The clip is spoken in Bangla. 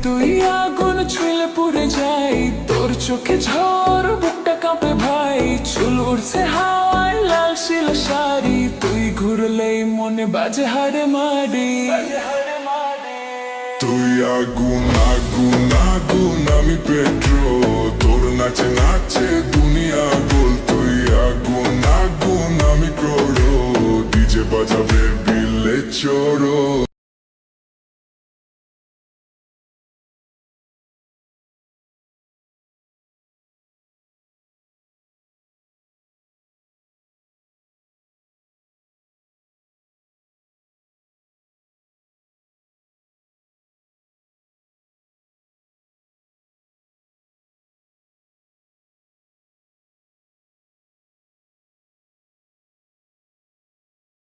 তুই আগুন ছুঁলে পুড়ে যাই, তোর চোখে ঝড় বুকটা কাঁপে ভাই। চুল উড়ছে হাওয়ায় লাল শিলা শাড়ি, তুই ঘুরলেই মনে বাজে হারে মারি। তুই আগুন আগুন আগুন আমি পেট্রো, তোর নাচে নাচে দুনিয়া গোল। তুই আগুন আগুন আমি ক্রোড়ো, ডিজে বাজাবে বিলে চোরো।